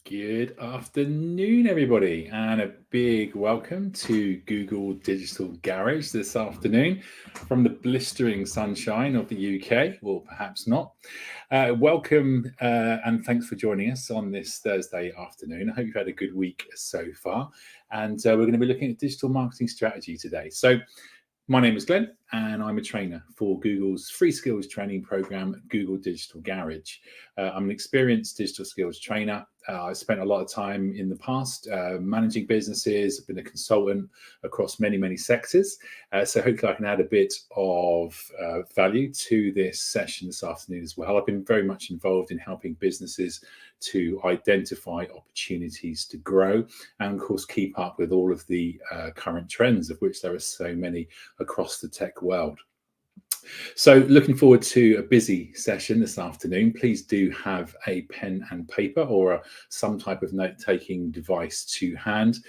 Good afternoon, everybody, and a big welcome to Google Digital Garage this afternoon from the blistering sunshine of the UK, or perhaps not. Welcome and thanks for joining us on this Thursday afternoon. I hope you've had a good week so far, and we're going to be looking at digital marketing strategy today. So, my name is Glenn, and I'm a trainer for Google's free skills training program, Google Digital Garage. I'm an experienced digital skills trainer. I spent a lot of time in the past managing businesses. I've been a consultant across many sectors. So hopefully I can add a bit of value to this session this afternoon as well. I've been very much involved in helping businesses to identify opportunities to grow and, of course, keep up with all of the current trends, of which there are so many across the tech world. So looking forward to a busy session this afternoon. Please do have a pen and paper or some type of note-taking device to hand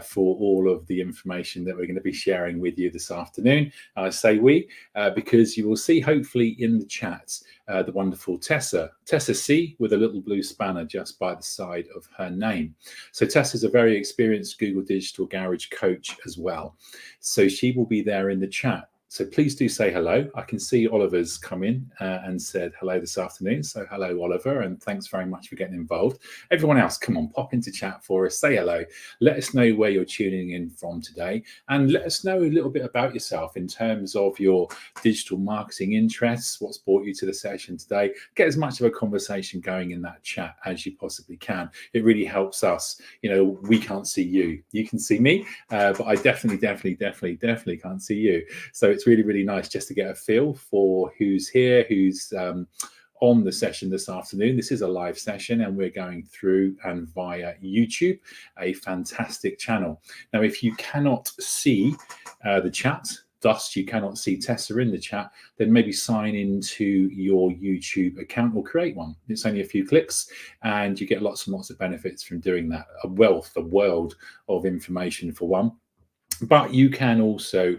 for all of the information that we're going to be sharing with you this afternoon. I say we because you will see hopefully in the chat the wonderful Tessa C with a little blue spanner just by the side of her name. So Tessa's a very experienced Google Digital Garage coach as well. So she will be there in the chat. So please do say hello. I can see Oliver's come in and said hello this afternoon. So hello, Oliver, and thanks very much for getting involved. Everyone else, come on, pop into chat for us. Say hello. Let us know where you're tuning in from today, and let us know a little bit about yourself in terms of your digital marketing interests, what's brought you to the session today. Get as much of a conversation going in that chat as you possibly can. It really helps us. You know, we can't see you. You can see me, but I definitely can't see you. So it's really nice just to get a feel for who's here, who's on the session this afternoon. This is a live session and we're going through and via YouTube, a fantastic channel. Now, if you cannot see the chat, thus you cannot see Tessa in the chat, then maybe sign into your YouTube account or create one. It's only a few clicks and you get lots and lots of benefits from doing that. A world of information for one. But you can also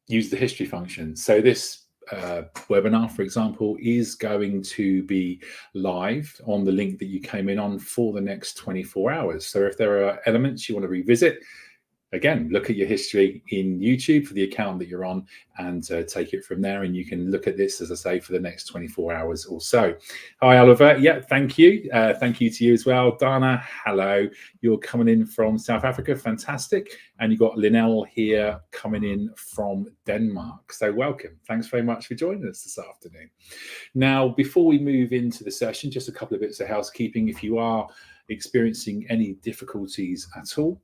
use the history function. So this webinar, for example, is going to be live on the link that you came in on for the next 24 hours. So if there are elements you want to revisit, again, look at your history in YouTube for the account that you're on and take it from there. And you can look at this, as I say, for the next 24 hours or so. Hi, Oliver. Yeah, thank you. Thank you to you as well. Dana, hello. You're coming in from South Africa. Fantastic. And you've got Linnell here coming in from Denmark. So welcome. Thanks very much for joining us this afternoon. Now, before we move into the session, just a couple of bits of housekeeping. If you are experiencing any difficulties at all,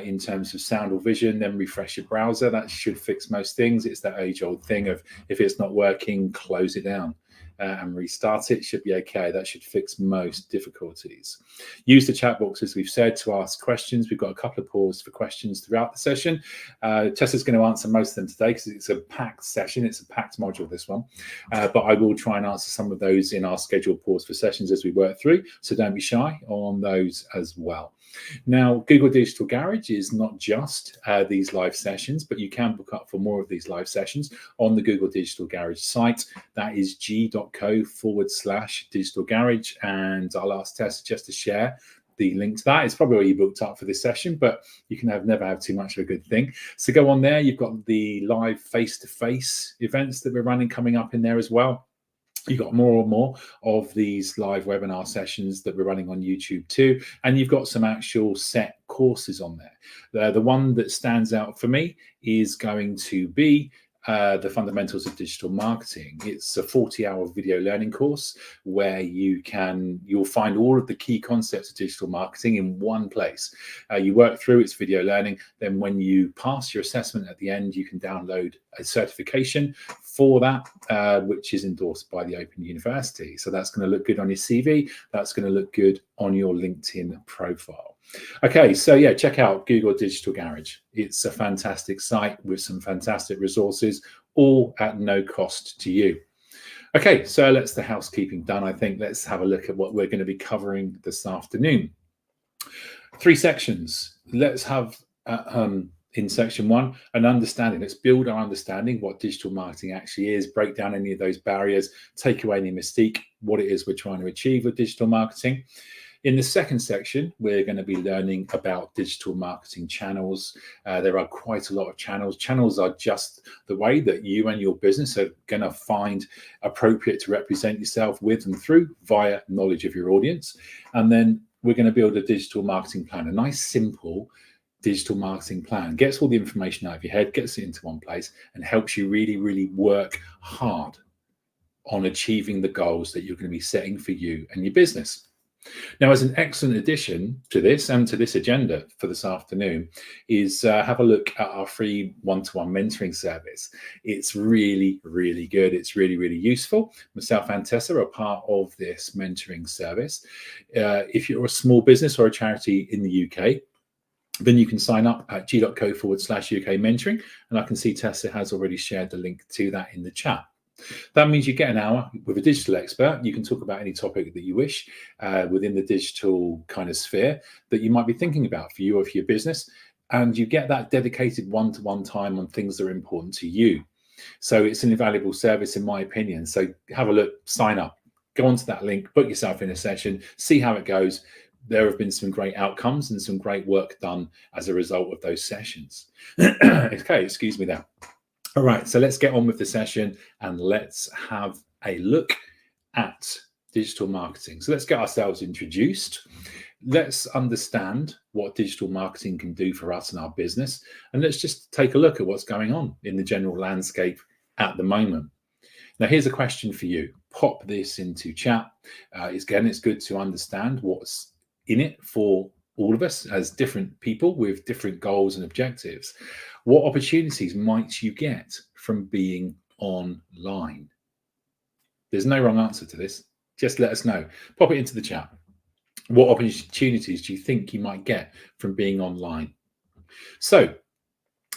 in terms of sound or vision, then refresh your browser. That should fix most things. It's that age-old thing of if it's not working, close it down and restart it. Should be okay. That should fix most difficulties. Use the chat box, as we've said, to ask questions. We've got a couple of pauses for questions throughout the session. Tessa's going to answer most of them today because it's a packed session. It's a packed module, this one. But I will try and answer some of those in our scheduled pause for sessions as we work through. So don't be shy on those as well. Now, Google Digital Garage is not just these live sessions, but you can book up for more of these live sessions on the Google Digital Garage site. That is g.co/digital garage. And I'll ask Tessa just to share the link to that. It's probably where you booked up for this session, but you can never have too much of a good thing. So go on there. You've got the live face-to-face events that we're running coming up in there as well. You've got more and more of these live webinar sessions that we're running on YouTube too. And you've got some actual set courses on there. The one that stands out for me is going to be the fundamentals of digital marketing. It's a 40-hour video learning course where you'll find all of the key concepts of digital marketing in one place. You work through its video learning. Then when you pass your assessment at the end, you can download a certification for that, which is endorsed by the Open University. So that's going to look good on your CV. That's going to look good on your LinkedIn profile. Okay, so yeah, check out Google Digital Garage. It's a fantastic site with some fantastic resources, all at no cost to you. Okay, so that's the housekeeping done. I think let's have a look at what we're going to be covering this afternoon. 3 sections. Let's have in section 1 an understanding. Let's build our understanding what digital marketing actually is, break down any of those barriers, take away any mystique, what it is we're trying to achieve with digital marketing. In the second section, we're going to be learning about digital marketing channels. There are quite a lot of channels. Channels are just the way that you and your business are going to find appropriate to represent yourself with and through via knowledge of your audience. And then we're going to build a digital marketing plan, a nice, simple digital marketing plan. Gets all the information out of your head, gets it into one place, and helps you really, really work hard on achieving the goals that you're going to be setting for you and your business. Now, as an excellent addition to this and to this agenda for this afternoon is have a look at our free one-to-one mentoring service. It's really, really good. It's really, really useful. Myself and Tessa are part of this mentoring service. If you're a small business or a charity in the UK, then you can sign up at g.co/UK mentoring. And I can see Tessa has already shared the link to that in the chat. That means you get an hour with a digital expert. You can talk about any topic that you wish within the digital kind of sphere that you might be thinking about for you or for your business. And you get that dedicated one-to-one time on things that are important to you. So it's an invaluable service, in my opinion. So have a look, sign up, go onto that link, book yourself in a session, see how it goes. There have been some great outcomes and some great work done as a result of those sessions. Okay, excuse me there. All right, so let's get on with the session and let's have a look at digital marketing. So let's get ourselves introduced. Let's understand what digital marketing can do for us and our business. And let's just take a look at what's going on in the general landscape at the moment. Now, here's a question for you. Pop this into chat. Again, it's good to understand what's in it for all of us as different people with different goals and objectives. What opportunities might you get from being online? There's no wrong answer to this. Just let us know. Pop it into the chat. What opportunities do you think you might get from being online? So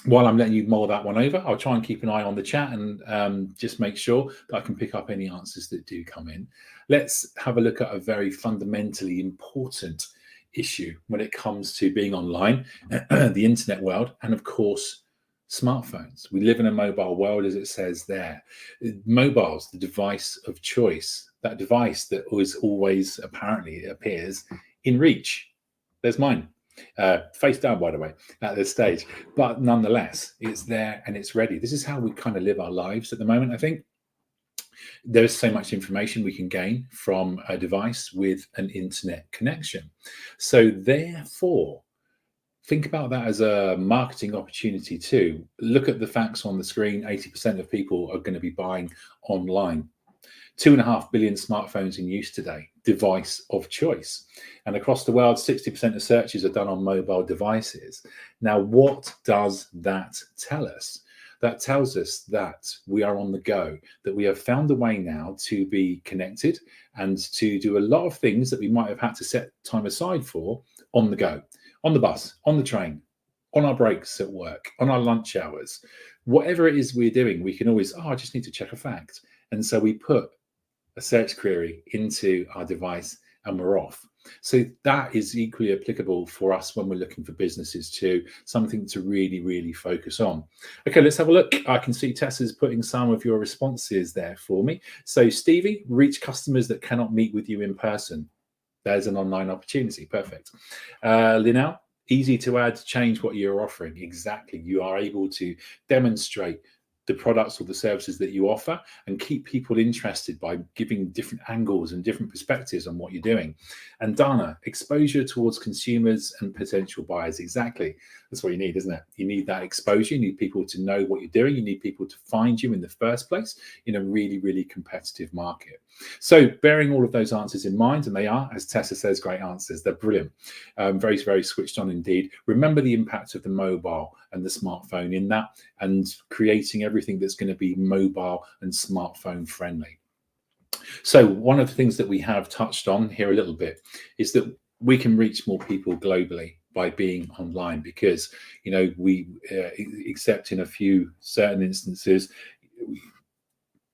while I'm letting you mull that one over, I'll try and keep an eye on the chat and just make sure that I can pick up any answers that do come in. Let's have a look at a very fundamentally important issue when it comes to being online, the internet world, and of course, smartphones. We live in a mobile world, as it says there. Mobile's the device of choice, that device that was always apparently appears in reach. There's mine. Face down, by the way, at this stage. But nonetheless, it's there and it's ready. This is how we kind of live our lives at the moment, I think. There's so much information we can gain from a device with an internet connection. So therefore, think about that as a marketing opportunity too. Look at the facts on the screen. 80% of people are going to be buying online. 2.5 billion smartphones in use today, device of choice. And across the world, 60% of searches are done on mobile devices. Now, what does that tell us? That tells us that we are on the go, that we have found a way now to be connected and to do a lot of things that we might have had to set time aside for on the go, on the bus, on the train, on our breaks at work, on our lunch hours. Whatever it is we're doing, we can always, I just need to check a fact. And so we put a search query into our device and we're off. So that is equally applicable for us when we're looking for businesses too, something to really, really focus on. Okay, let's have a look. I can see Tessa's putting some of your responses there for me. So Stevie, reach customers that cannot meet with you in person. There's an online opportunity. Perfect. Linnell, easy to add, change what you're offering. Exactly. You are able to demonstrate the products or the services that you offer and keep people interested by giving different angles and different perspectives on what you're doing. And Dana, exposure towards consumers and potential buyers. Exactly. That's what you need, isn't it? You need that exposure. You need people to know what you're doing. You need people to find you in the first place in a really, really competitive market. So bearing all of those answers in mind, and they are, as Tessa says, great answers. They're brilliant. Very, very switched on indeed. Remember the impact of the mobile and the smartphone in that, and creating everything that's going to be mobile and smartphone friendly. So one of the things that we have touched on here a little bit is that we can reach more people globally by being online, because, you know, we, except in a few certain instances,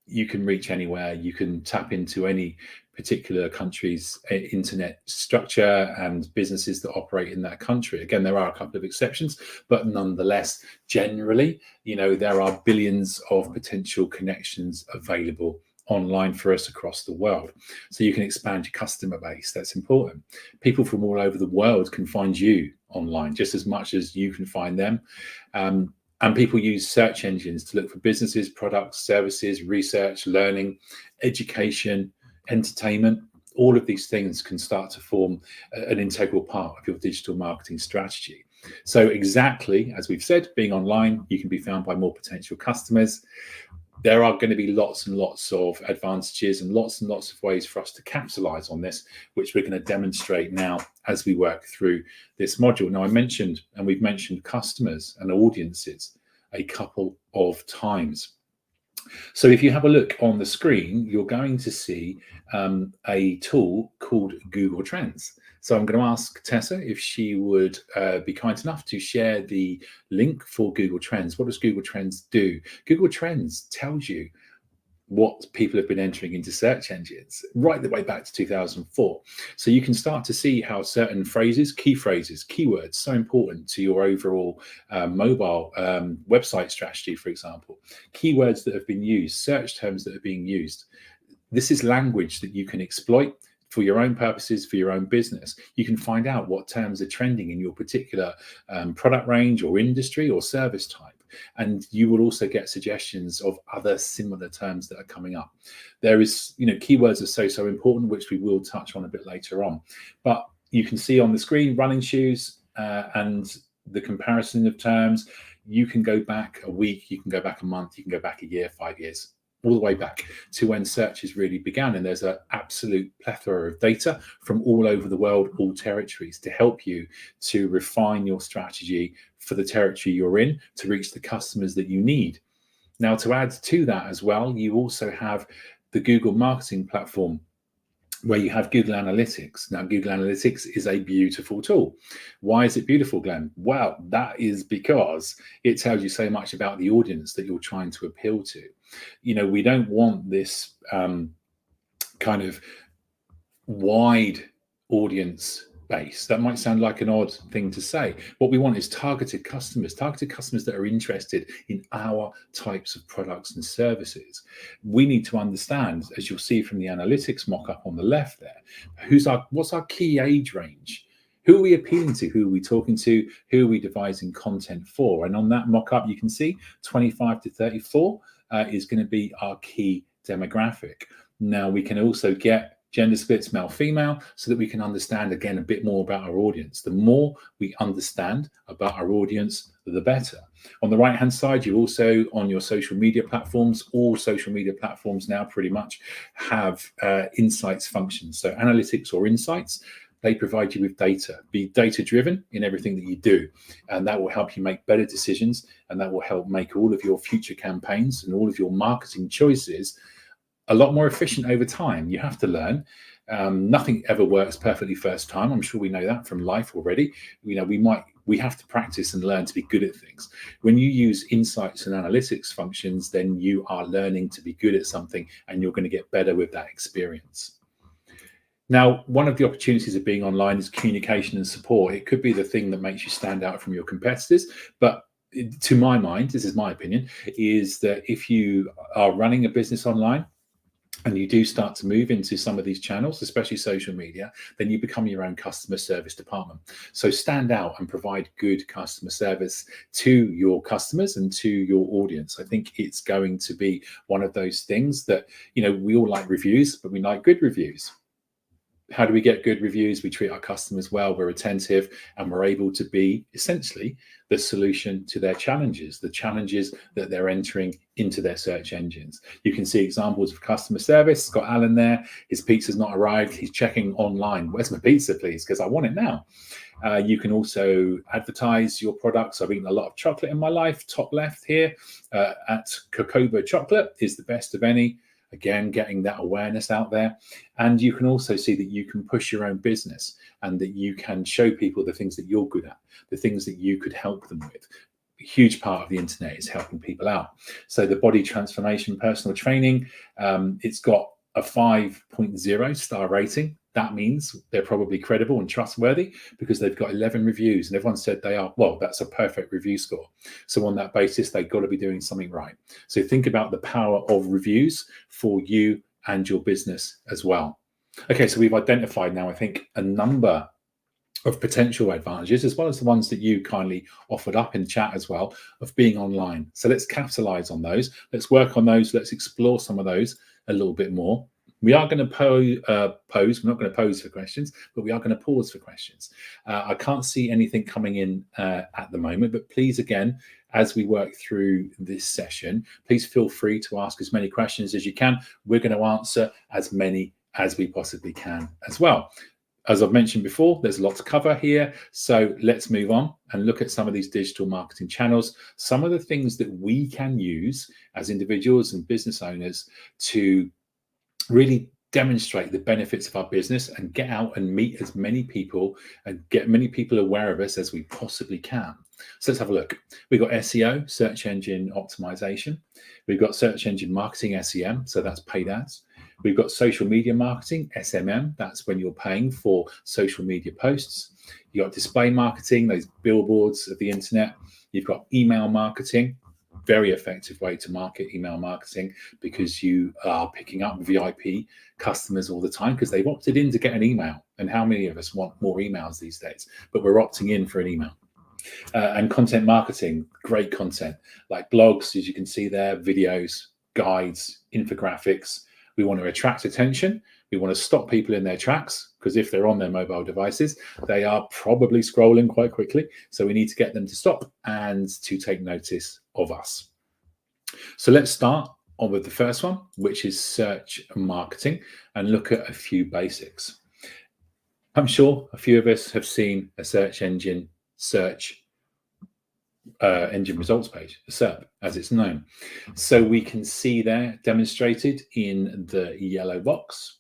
you can reach anywhere. You can tap into any particular country's internet structure and businesses that operate in that country. Again, there are a couple of exceptions, but nonetheless, generally, you know, there are billions of potential connections available online for us across the world. So you can expand your customer base. That's important. People from all over the world can find you online just as much as you can find them. And people use search engines to look for businesses, products, services, research, learning, education, entertainment. All of these things can start to form an integral part of your digital marketing strategy. So exactly as we've said, being online, you can be found by more potential customers. There are going to be lots and lots of advantages and lots of ways for us to capitalize on this, which we're going to demonstrate now as we work through this module. Now, we've mentioned customers and audiences a couple of times. So if you have a look on the screen, you're going to see a tool called Google Trends. So I'm going to ask Tessa if she would be kind enough to share the link for Google Trends. What does Google Trends do? Google Trends tells you what people have been entering into search engines right the way back to 2004. So you can start to see how certain phrases, keywords, so important to your overall mobile website strategy, for example, keywords that have been used, search terms that are being used. This is language that you can exploit for your own purposes, for your own business. You can find out what terms are trending in your particular product range or industry or service type. And you will also get suggestions of other similar terms that are coming up. There is, keywords are so important, which we will touch on a bit later on. But you can see on the screen running shoes and the comparison of terms. You can go back a week, you can go back a month, you can go back a year, 5 years, all the way back to when searches really began. And there's an absolute plethora of data from all over the world, all territories, to help you to refine your strategy for the territory you're in to reach the customers that you need. Now, to add to that as well, you also have the Google Marketing Platform, where you have Google Analytics. Now, Google Analytics is a beautiful tool. Why is it beautiful, Glenn? Well, that is because it tells you so much about the audience that you're trying to appeal to. We don't want this kind of wide audience base. That might sound like an odd thing to say. What we want is targeted customers that are interested in our types of products and services. We need to understand, as you'll see from the analytics mock-up on the left there, what's our key age range? Who are we appealing to? Who are we talking to? Who are we devising content for? And on that mock-up, you can see 25 to 34 is going to be our key demographic. Now, we can also get gender splits, male, female, so that we can understand, again, a bit more about our audience. The more we understand about our audience, the better. On the right-hand side, you also, on your social media platforms, all social media platforms now pretty much have insights functions. So analytics or insights, they provide you with data. Be data-driven in everything that you do, and that will help you make better decisions, and that will help make all of your future campaigns and all of your marketing choices a lot more efficient over time. You have to learn. Nothing ever works perfectly first time. I'm sure we know that from life already. We have to practice and learn to be good at things. When you use insights and analytics functions, then you are learning to be good at something, and you're going to get better with that experience. Now, one of the opportunities of being online is communication and support. It could be the thing that makes you stand out from your competitors, but to my mind, this is my opinion, is that if you are running a business online, and you do start to move into some of these channels, especially social media, then you become your own customer service department. So stand out and provide good customer service to your customers and to your audience. I think it's going to be one of those things that, we all like reviews, but we like good reviews. How do we get good reviews? We treat our customers well, we're attentive, and we're able to be essentially the solution to their challenges, the challenges that they're entering into their search engines. You can see examples of customer service. Scott Allen there, his pizza's not arrived. He's checking online. Where's my pizza, please? Because I want it now. You can also advertise your products. I've eaten a lot of chocolate in my life. Top left here at Cocoba Chocolate is the best of any. Again, getting that awareness out there. And you can also see that you can push your own business and that you can show people the things that you're good at, the things that you could help them with. A huge part of the internet is helping people out. So the body transformation personal training, it's got a 5.0 star rating that means they're probably credible and trustworthy because they've got 11 reviews and everyone said they are. Well, that's a perfect review score. So on that basis, they've got to be doing something right. So think about the power of reviews for you and your business as well. Okay, so we've identified now, I think, a number of potential advantages, as well as the ones that you kindly offered up in chat as well, of being online. So let's capitalize on those. Let's work on those. Let's explore some of those a little bit more. We are going to pose. We're not going to pose for questions, but we are going to pause for questions. I can't see anything coming in at the moment, but please, again, as we work through this session, please feel free to ask as many questions as you can. We're going to answer as many as we possibly can as well. As I've mentioned before, there's a lot to cover here. So let's move on and look at some of these digital marketing channels, some of the things that we can use as individuals and business owners to really demonstrate the benefits of our business and get out and meet as many people and get many people aware of us as we possibly can. So let's have a look. We've got SEO, search engine optimization. We've got search engine marketing, SEM, so that's paid ads. We've got social media marketing, SMM, that's when you're paying for social media posts. You've got display marketing, those billboards of the internet. You've got email marketing, very effective way to market email marketing because you are picking up VIP customers all the time because they've opted in to get an email. And how many of us want more emails these days? But we're opting in for an email. And content marketing, great content like blogs, as you can see there, videos, guides, infographics. We want to attract attention. We want to stop people in their tracks because if they're on their mobile devices, they are probably scrolling quite quickly. So we need to get them to stop and to take notice of us. So let's start on with the first one, which is search marketing, and look at a few basics. I'm sure a few of us have seen a search engine results page, a SERP, as it's known. So we can see there demonstrated in the yellow box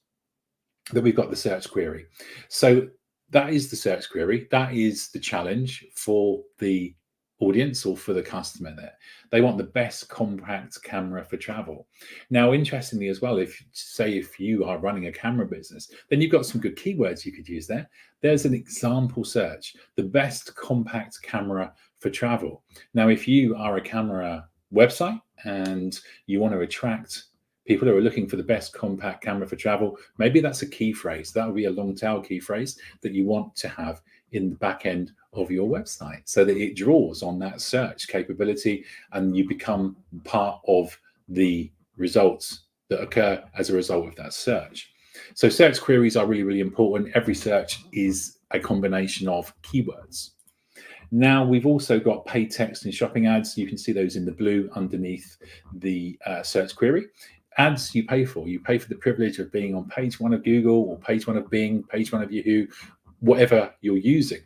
that we've got the search query. So that is the search query. That is the challenge for the audience or for the customer there. They want the best compact camera for travel. Now, interestingly as well, if you are running a camera business, then you've got some good keywords you could use there. There's an example search, the best compact camera for travel. Now, if you are a camera website and you want to attract people who are looking for the best compact camera for travel, maybe that's a key phrase. That would be a long tail key phrase that you want to have in the back end of your website so that it draws on that search capability and you become part of the results that occur as a result of that search. So search queries are really, really important. Every search is a combination of keywords. Now we've also got paid text and shopping ads. You can see those in the blue underneath the search query. Ads you pay for. You pay for the privilege of being on page one of Google or page one of Bing, page one of Yahoo, whatever you're using.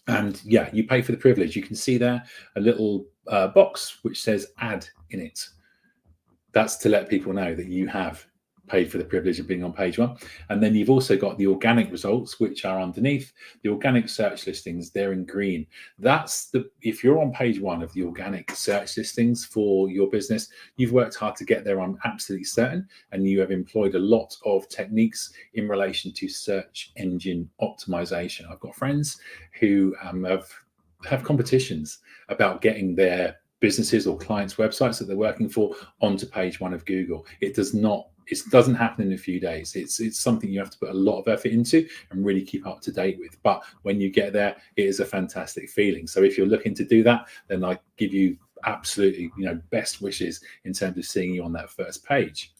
And yeah, you pay for the privilege. You can see there a little box which says ad in it. That's to let people know that you have paid for the privilege of being on page one. And then you've also got the organic results, which are underneath. The organic search listings, they're in green. If you're on page one of the organic search listings for your business, you've worked hard to get there, I'm absolutely certain. And you have employed a lot of techniques in relation to search engine optimization. I've got friends who have competitions about getting their businesses or clients' websites that they're working for onto page one of Google. It doesn't happen in a few days. It's something you have to put a lot of effort into and really keep up to date with. But when you get there, it is a fantastic feeling. So if you're looking to do that, then I give you absolutely, best wishes in terms of seeing you on that first page.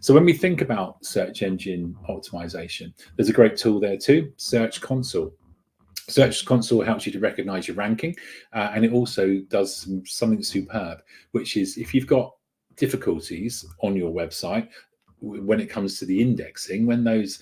So when we think about search engine optimization, there's a great tool there too, Search Console. Search Console helps you to recognize your ranking, and it also does something superb, which is if you've got difficulties on your website when it comes to the indexing, when those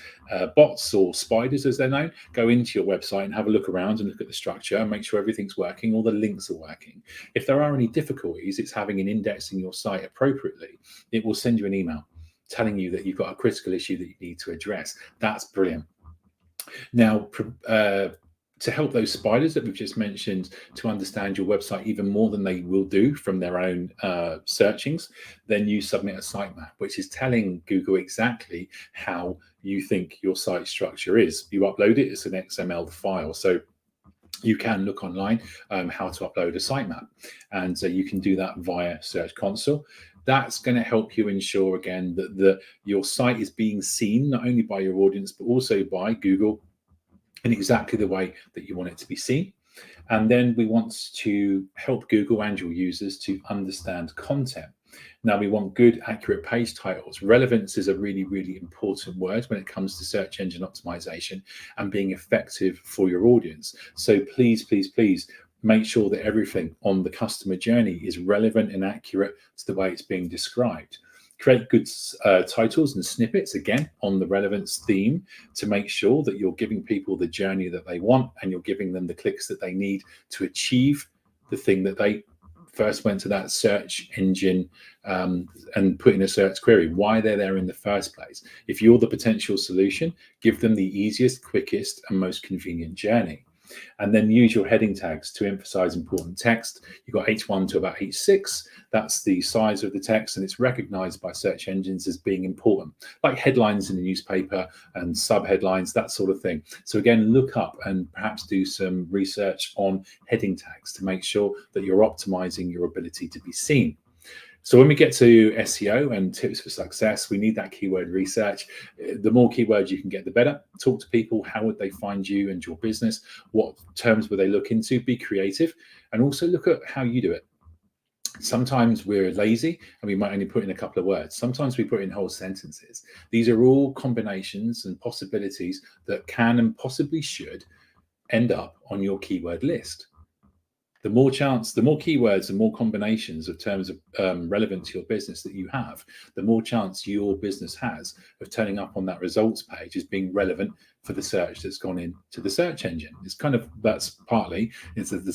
bots or spiders, as they're known, go into your website and have a look around and look at the structure and make sure everything's working, all the links are working. If there are any difficulties, it's having in indexing your site appropriately. It will send you an email telling you that you've got a critical issue that you need to address. That's brilliant. Now, to help those spiders that we've just mentioned to understand your website even more than they will do from their own searchings, then you submit a sitemap, which is telling Google exactly how you think your site structure is. You upload it, it's an XML file. So you can look online how to upload a sitemap, and you can do that via Search Console. That's going to help you ensure, again, that your site is being seen not only by your audience, but also by Google in exactly the way that you want it to be seen. And then we want to help Google and your users to understand content. Now, we want good, accurate page titles. Relevance is a really, really important word when it comes to search engine optimization and being effective for your audience. So please, please, please make sure that everything on the customer journey is relevant and accurate to the way it's being described. Create good titles and snippets, again, on the relevance theme to make sure that you're giving people the journey that they want and you're giving them the clicks that they need to achieve the thing that they first went to that search engine and put in a search query, why they're there in the first place. If you're the potential solution, give them the easiest, quickest, and most convenient journey. And then use your heading tags to emphasize important text. You've got H1 to about H6. That's the size of the text, and it's recognized by search engines as being important, like headlines in a newspaper and subheadlines, that sort of thing. So again, look up and perhaps do some research on heading tags to make sure that you're optimizing your ability to be seen. So when we get to SEO and tips for success, we need that keyword research. The more keywords you can get, the better. Talk to people. How would they find you and your business? What terms would they look into? Be creative, and also look at how you do it. Sometimes we're lazy and we might only put in a couple of words. Sometimes we put in whole sentences. These are all combinations and possibilities that can and possibly should end up on your keyword list. The more keywords and more combinations of terms of relevant to your business that you have, the more chance your business has of turning up on that results page as being relevant for the search that's gone into the search engine. It's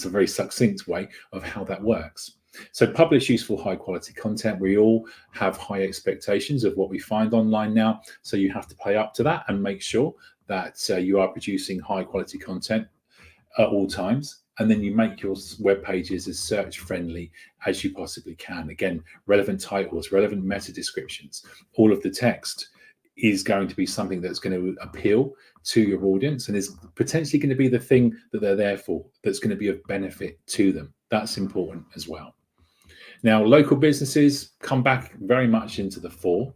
a very succinct way of how that works. So publish useful, high quality content. We all have high expectations of what we find online now. So you have to play up to that and make sure that you are producing high quality content at all times. And then you make your web pages as search friendly as you possibly can. Again, relevant titles, relevant meta descriptions, all of the text is going to be something that's going to appeal to your audience and is potentially going to be the thing that they're there for, that's going to be of benefit to them. That's important as well. Now, local businesses come back very much into the fore.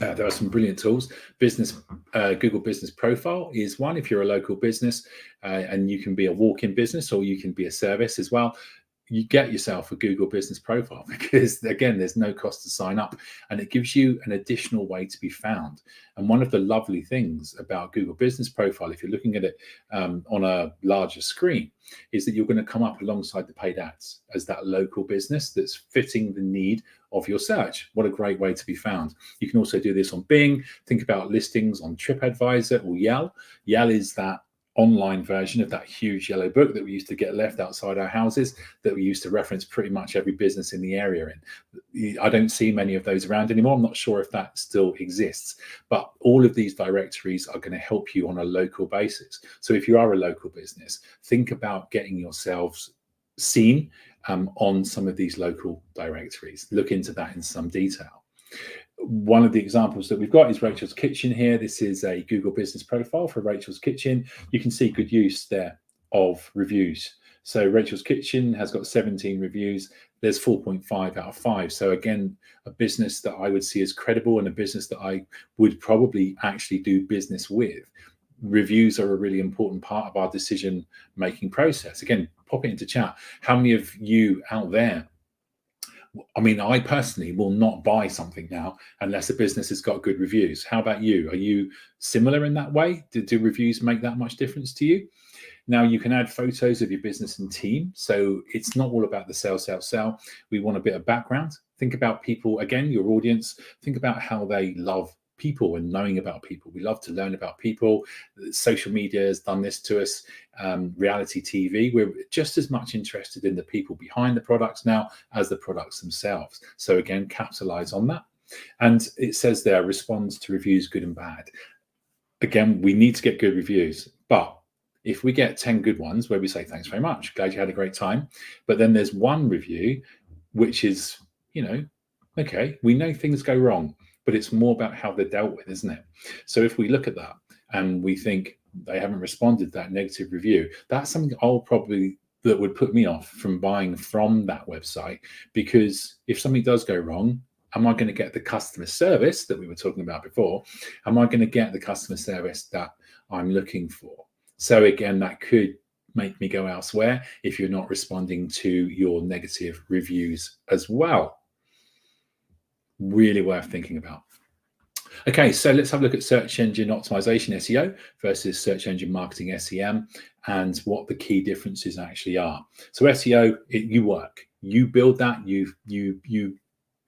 There are some brilliant tools. Google Business Profile is one if you're a local business, and you can be a walk-in business or you can be a service as well. You get yourself a Google Business Profile because, again, there's no cost to sign up, and it gives you an additional way to be found. And one of the lovely things about Google Business Profile, if you're looking at it on a larger screen, is that you're going to come up alongside the paid ads as that local business that's fitting the need of your search. What a great way to be found. You can also do this on Bing. Think about listings on TripAdvisor or Yell. Yell is that online version of that huge yellow book that we used to get left outside our houses that we used to reference pretty much every business in the area in. I don't see many of those around anymore. I'm not sure if that still exists, but all of these directories are going to help you on a local basis. So if you are a local business, think about getting yourselves seen on some of these local directories. Look into that in some detail. One of the examples that we've got is Rachel's Kitchen here. This is a Google Business Profile for Rachel's Kitchen. You can see good use there of reviews. So Rachel's Kitchen has got 17 reviews. There's 4.5 out of 5. So again, a business that I would see as credible and a business that I would probably actually do business with. Reviews are a really important part of our decision-making process. Again, pop it into chat. How many of you out there, I mean, I personally will not buy something now unless a business has got good reviews. How about you? Are you similar in that way? Do reviews make that much difference to you? Now, you can add photos of your business and team. So it's not all about the sell. We want a bit of background. Think about people, again, your audience. Think about how they love people and knowing about people. We love to learn about people. Social media has done this to us. Reality TV, we're just as much interested in the people behind the products now as the products themselves. So again, capitalize on that. And it says there, responds to reviews, good and bad. Again, we need to get good reviews, but if we get 10 good ones where we say, thanks very much, glad you had a great time, but then there's one review which is, okay, we know things go wrong, but it's more about how they're dealt with, isn't it? So if we look at that and we think they haven't responded to that negative review, that's something that would put me off from buying from that website, because if something does go wrong, am I going to get the customer service that we were talking about before? Am I going to get the customer service that I'm looking for? So again, that could make me go elsewhere if you're not responding to your negative reviews as well. Really worth thinking about. Okay, so let's have a look at search engine optimization, SEO, versus search engine marketing, SEM, and what the key differences actually are. So SEO, you work, you build that, you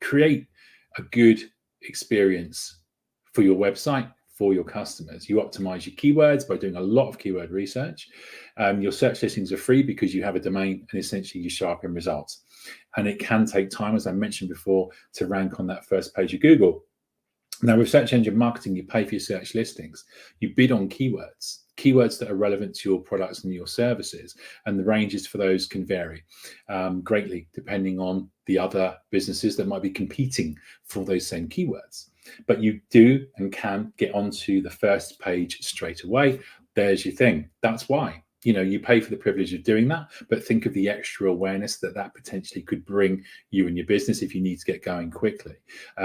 create a good experience for your website, for your customers. You optimize your keywords by doing a lot of keyword research. Your search listings are free because you have a domain, and essentially you show up in results. And it can take time, as I mentioned before, to rank on that first page of Google. Now, with search engine marketing, you pay for your search listings. You bid on keywords that are relevant to your products and your services, and the ranges for those can vary greatly depending on the other businesses that might be competing for those same keywords. But you do and can get onto the first page straight away. There's your thing. That's why. You pay for the privilege of doing that, but think of the extra awareness that potentially could bring you and your business if you need to get going quickly.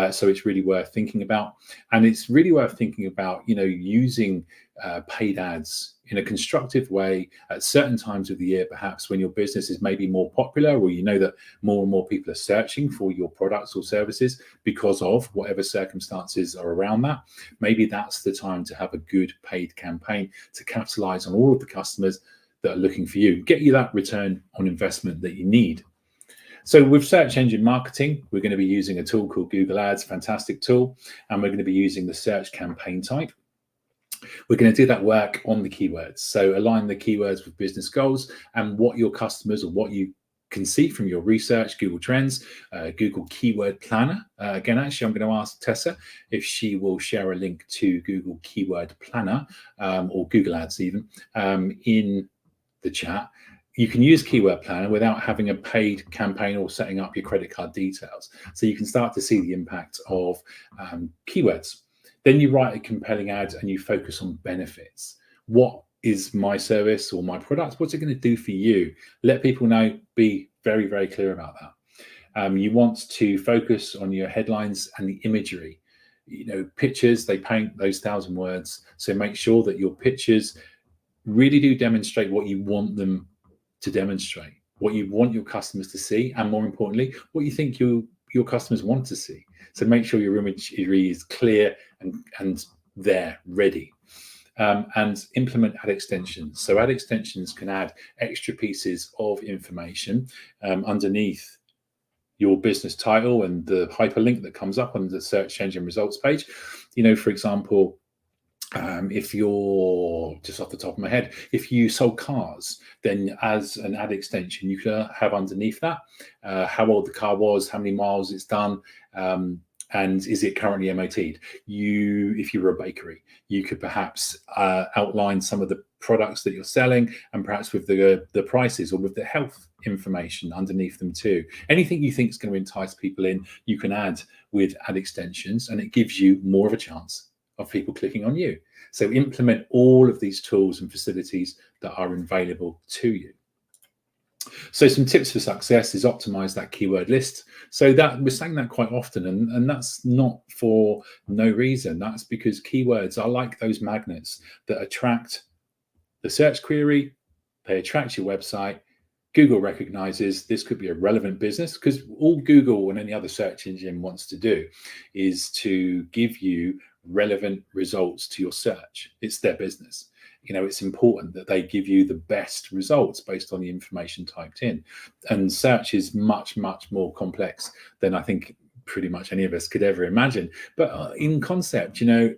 So it's really worth thinking about. And it's really worth thinking about, using paid ads in a constructive way at certain times of the year, perhaps when your business is maybe more popular, or that more and more people are searching for your products or services because of whatever circumstances are around that. Maybe that's the time to have a good paid campaign to capitalize on all of the customers that are looking for you, get you that return on investment that you need. So with search engine marketing, we're going to be using a tool called Google Ads, fantastic tool, and we're going to be using the search campaign type. We're going to do that work on the keywords. So align the keywords with business goals and what your customers, or what you can see from your research, Google Trends, Google Keyword Planner. Again, actually, I'm going to ask Tessa if she will share a link to Google Keyword Planner or Google Ads even in the chat. You can use Keyword Planner without having a paid campaign or setting up your credit card details. So you can start to see the impact of keywords. Then you write a compelling ad and you focus on benefits. What is my service or my product? What's it going to do for you? Let people know, be very, very clear about that. You want to focus on your headlines and the imagery. Pictures, they paint those 1,000 words. So make sure that your pictures really do demonstrate what you want them to demonstrate, what you want your customers to see, and more importantly, what you think your customers want to see. So make sure your imagery is clear and there, ready. And implement ad extensions. So ad extensions can add extra pieces of information underneath your business title and the hyperlink that comes up on the search engine results page. For example, if you're, just off the top of my head, if you sold cars, then as an ad extension, you could have underneath that how old the car was, how many miles it's done, and is it currently MOT'd? If you were a bakery, you could perhaps outline some of the products that you're selling, and perhaps with the prices or with the health information underneath them too. Anything you think is going to entice people in, you can add with ad extensions, and it gives you more of a chance of people clicking on you. So implement all of these tools and facilities that are available to you. So some tips for success is optimize that keyword list. So that we're saying that quite often, and that's not for no reason. That's because keywords are like those magnets that attract the search query, they attract your website. Google recognizes this could be a relevant business, because all Google and any other search engine wants to do is to give you relevant results to your search. It's their business. It's important that they give you the best results based on the information typed in. And search is much, much more complex than I think pretty much any of us could ever imagine. But in concept, your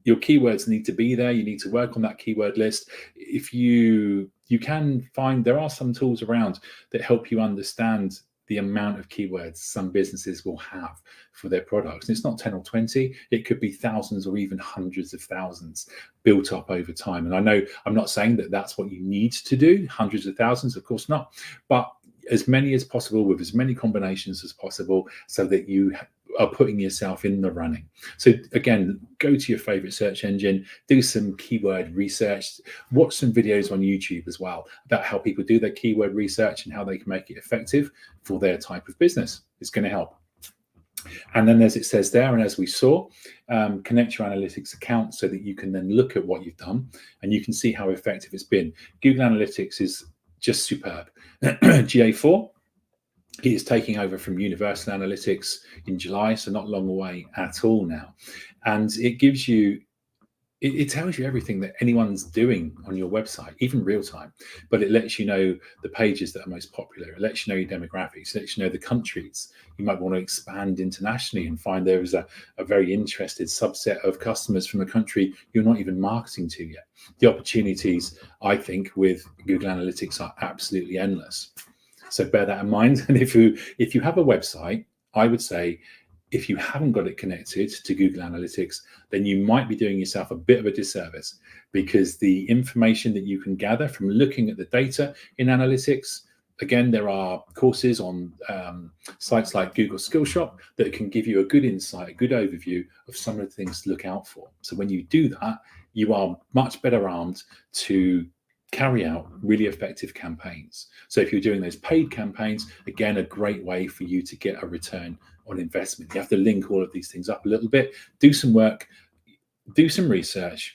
keywords need to be there. You need to work on that keyword list. If you can find, there are some tools around that help you understand the amount of keywords some businesses will have for their products. And it's not 10 or 20, it could be thousands or even hundreds of thousands built up over time. And I know I'm not saying that that's what you need to do, hundreds of thousands, of course not, but as many as possible with as many combinations as possible so that you are putting yourself in the running. So again, go to your favorite search engine, do some keyword research, watch some videos on YouTube as well about how people do their keyword research and how they can make it effective for their type of business. It's going to help. And then as it says there, and as we saw, connect your analytics account so that you can then look at what you've done and you can see how effective it's been. Google Analytics is just superb. GA4, he is taking over from Universal Analytics in July, so not long away at all now. And it gives you, it tells you everything that anyone's doing on your website, even real time, but it lets you know the pages that are most popular. It lets you know your demographics, it lets you know the countries. You might want to expand internationally and find there is a very interested subset of customers from a country you're not even marketing to yet. The opportunities, I think, with Google Analytics are absolutely endless. So bear that in mind. And if you have a website, I would say, if you haven't got it connected to Google Analytics, then you might be doing yourself a bit of a disservice, because the information that you can gather from looking at the data in analytics, again, there are courses on sites like Google Skillshop that can give you a good insight, a good overview of some of the things to look out for. So when you do that, you are much better armed to carry out really effective campaigns. So if you're doing those paid campaigns, again, a great way for you to get a return on investment. You have to link all of these things up a little bit, do some work, do some research.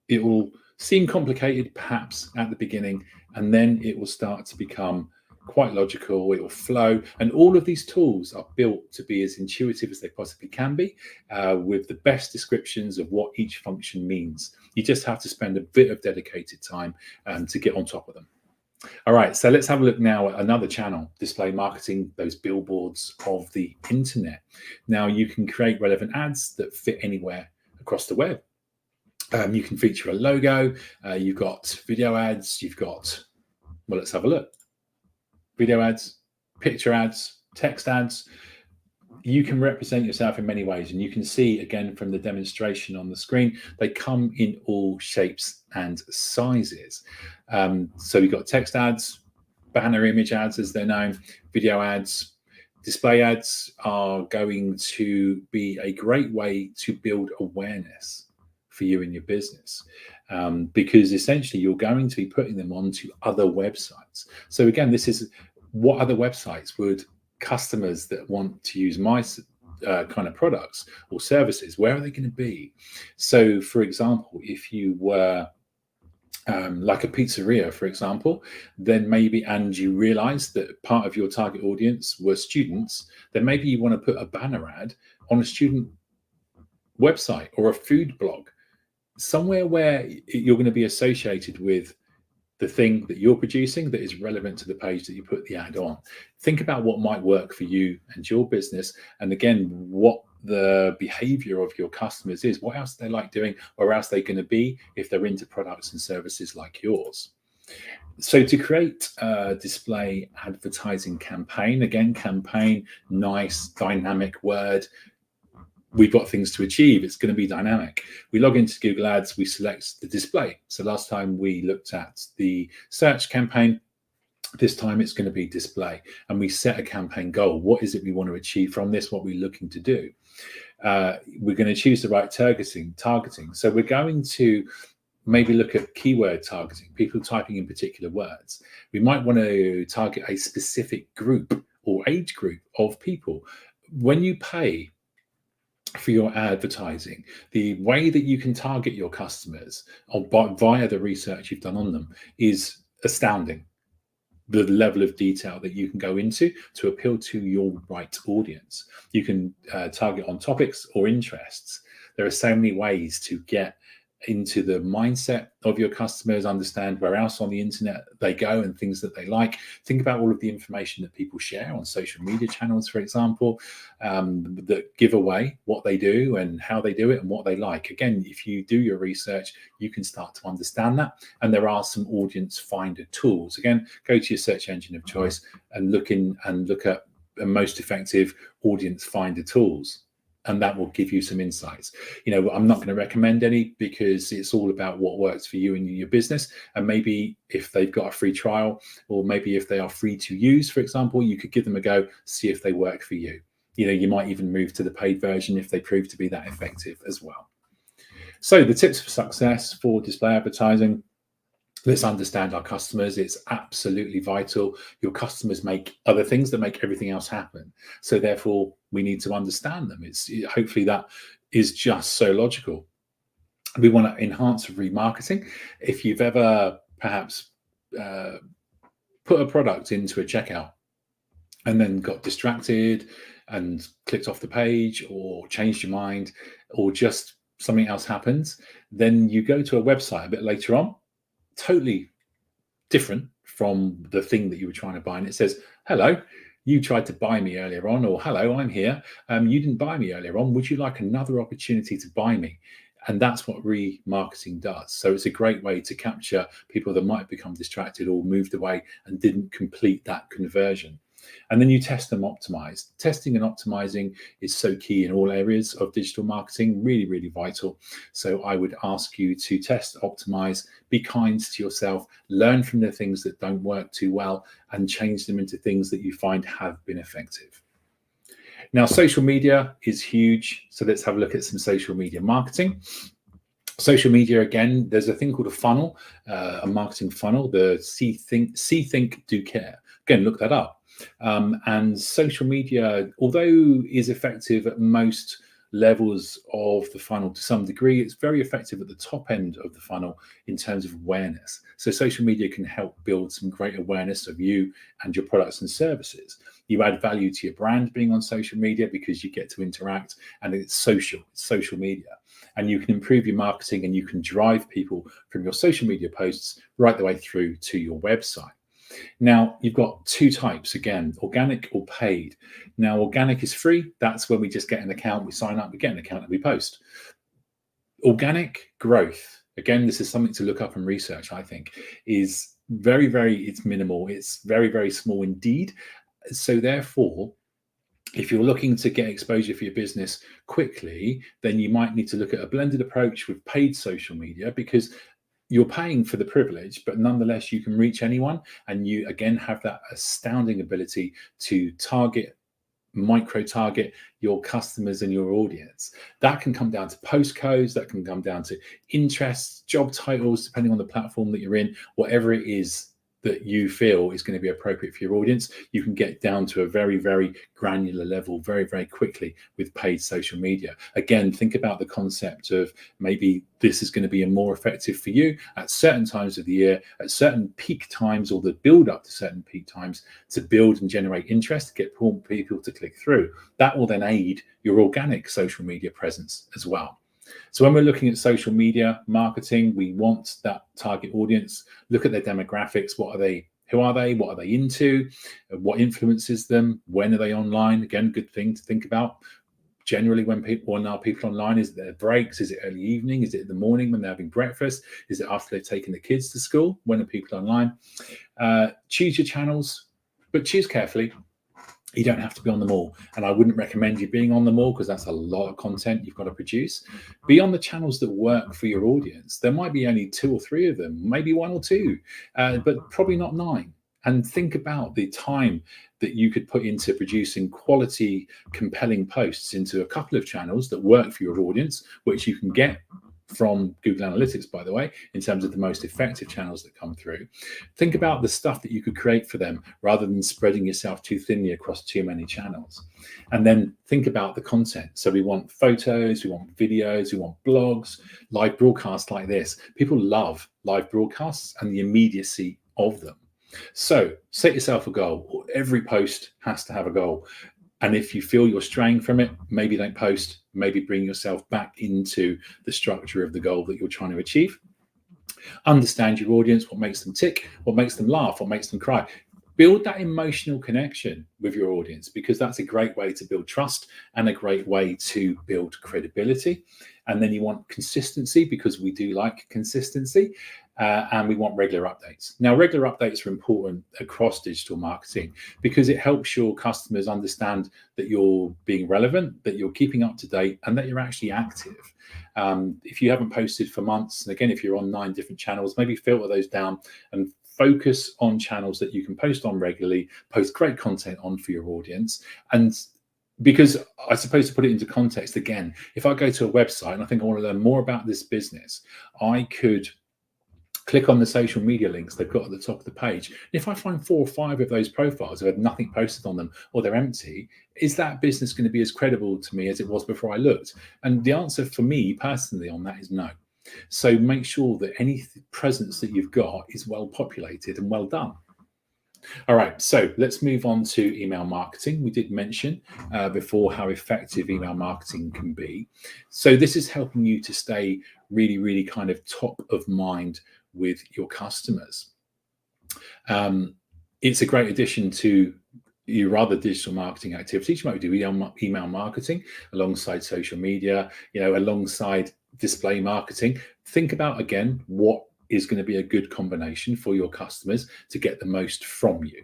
It will seem complicated perhaps at the beginning, and then it will start to become quite logical, it will flow. And all of these tools are built to be as intuitive as they possibly can be, with the best descriptions of what each function means. You just have to spend a bit of dedicated time to get on top of them. All right, so let's have a look now at another channel, display marketing, those billboards of the internet. Now you can create relevant ads that fit anywhere across the web. You can feature a logo, you've got video ads, you've got, well, let's have a look. Video ads, picture ads, text ads. You can represent yourself in many ways, and you can see again from the demonstration on the screen, they come in all shapes and sizes. So you've got text ads, banner image ads as they're known, video ads. Display ads are going to be a great way to build awareness for you and your business, because essentially you're going to be putting them onto other websites. So again, this is what other websites would customers that want to use my kind of products or services, where are they going to be? So for example, if you were like a pizzeria, for example, then maybe, and you realize that part of your target audience were students, then maybe you want to put a banner ad on a student website or a food blog, somewhere where you're going to be associated with the thing that you're producing that is relevant to the page that you put the ad on. Think about what might work for you and your business, and again, what the behavior of your customers is, what else they like doing, or else they're going to be if they're into products and services like yours. So to create a display advertising campaign, again, campaign, nice dynamic word. We've got things to achieve. It's going to be dynamic. We log into Google Ads, we select the display. So last time we looked at the search campaign, this time it's going to be display. And we set a campaign goal. What is it we want to achieve from this? What we're looking to do? We're going to choose the right targeting. So we're going to maybe look at keyword targeting, people typing in particular words. We might want to target a specific group or age group of people. When you pay for your advertising, the way that you can target your customers via the research you've done on them is astounding. The level of detail that you can go into to appeal to your right audience. You can target on topics or interests. There are so many ways to get into the mindset of your customers, understand where else on the internet they go and things that they like. Think about all of the information that people share on social media channels, for example, that give away what they do and how they do it and what they like. Again, if you do your research, you can start to understand that. And there are some audience finder tools. Again, go to your search engine of choice and look at the most effective audience finder tools, and that will give you some insights. I'm not going to recommend any because it's all about what works for you and your business. And maybe if they've got a free trial, or maybe if they are free to use, for example, you could give them a go, see if they work for you. You might even move to the paid version if they prove to be that effective as well. So the tips for success for display advertising: let's understand our customers. It's absolutely vital. Your customers make other things that make everything else happen. So therefore, we need to understand them. Hopefully that is just so logical. We want to enhance remarketing. If you've ever perhaps put a product into a checkout and then got distracted and clicked off the page, or changed your mind, or just something else happens, then you go to a website a bit later on, totally different from the thing that you were trying to buy, and it says, hello, you tried to buy me earlier on, or hello, I'm here, you didn't buy me earlier on, would you like another opportunity to buy me? And that's what remarketing does. So it's a great way to capture people that might have become distracted or moved away and didn't complete that conversion. And then you test and optimize. Testing and optimizing is so key in all areas of digital marketing, really, really vital. So I would ask you to test, optimize, be kind to yourself, learn from the things that don't work too well, and change them into things that you find have been effective. Now, social media is huge. So let's have a look at some social media marketing. Social media, again, there's a thing called a funnel, a marketing funnel, the See, Think, Do, Care. Again, look that up. And social media, although is effective at most levels of the funnel to some degree, it's very effective at the top end of the funnel in terms of awareness. So social media can help build some great awareness of you and your products and services. You add value to your brand being on social media because you get to interact, and it's social media. And you can improve your marketing, and you can drive people from your social media posts right the way through to your website. Now, you've got two types, again, organic or paid. Now, organic is free. That's when we just get an account, we sign up, we get an account, and we post. Organic growth, again, this is something to look up and research, I think, is it's minimal. It's very, very small indeed. So therefore, if you're looking to get exposure for your business quickly, then you might need to look at a blended approach with paid social media, because you're paying for the privilege, but nonetheless, you can reach anyone. And you, again, have that astounding ability to micro-target your customers and your audience. That can come down to postcodes, that can come down to interests, job titles, depending on the platform that you're in, whatever it is that you feel is going to be appropriate for your audience. You can get down to a very, very granular level very, very quickly with paid social media. Again, think about the concept of maybe this is going to be more effective for you at certain times of the year, at certain peak times, or the build up to certain peak times, to build and generate interest, to get people to click through. That will then aid your organic social media presence as well. So when we're looking at social media marketing, we want that target audience. Look at their demographics. What are they? Who are they? What are they into? What influences them? When are they online? Again, good thing to think about. Generally, when people are online, is it their breaks? Is it early evening? Is it in the morning when they're having breakfast? Is it after they've taken the kids to school? When are people online? Choose your channels, but choose carefully. You don't have to be on them all. And I wouldn't recommend you being on them all, because that's a lot of content you've got to produce. Be on the channels that work for your audience. There might be only 2 or 3 of them, maybe 1 or 2, but probably not 9. And think about the time that you could put into producing quality, compelling posts into a couple of channels that work for your audience, which you can get from Google Analytics, by the way, in terms of the most effective channels that come through. Think about the stuff that you could create for them rather than spreading yourself too thinly across too many channels. And then think about the content. So we want photos, we want videos, we want blogs, live broadcasts like this. People love live broadcasts and the immediacy of them. So set yourself a goal. Every post has to have a goal. And if you feel you're straying from it, maybe don't post, maybe bring yourself back into the structure of the goal that you're trying to achieve. Understand your audience, what makes them tick, what makes them laugh, what makes them cry. Build that emotional connection with your audience, because that's a great way to build trust and a great way to build credibility. And then you want consistency, because we do like consistency, and we want regular updates. Now, regular updates are important across digital marketing because it helps your customers understand that you're being relevant, that you're keeping up to date, and that you're actually active. If you haven't posted for months, and again, if you're on 9 different channels, maybe filter those down and focus on channels that you can post on regularly, post great content on for your audience. And because I suppose, to put it into context again, if I go to a website and I think I want to learn more about this business, I could click on the social media links they've got at the top of the page. If I find 4 or 5 of those profiles have had nothing posted on them, or they're empty, is that business going to be as credible to me as it was before I looked? And the answer for me personally on that is no. So make sure that any presence that you've got is well populated and well done. All right, so let's move on to email marketing. We did mention before how effective email marketing can be. So this is helping you to stay really, really kind of top of mind with your customers. It's a great addition to your other digital marketing activities. You might do email marketing alongside social media, alongside display marketing. Think about, again, what is going to be a good combination for your customers to get the most from you.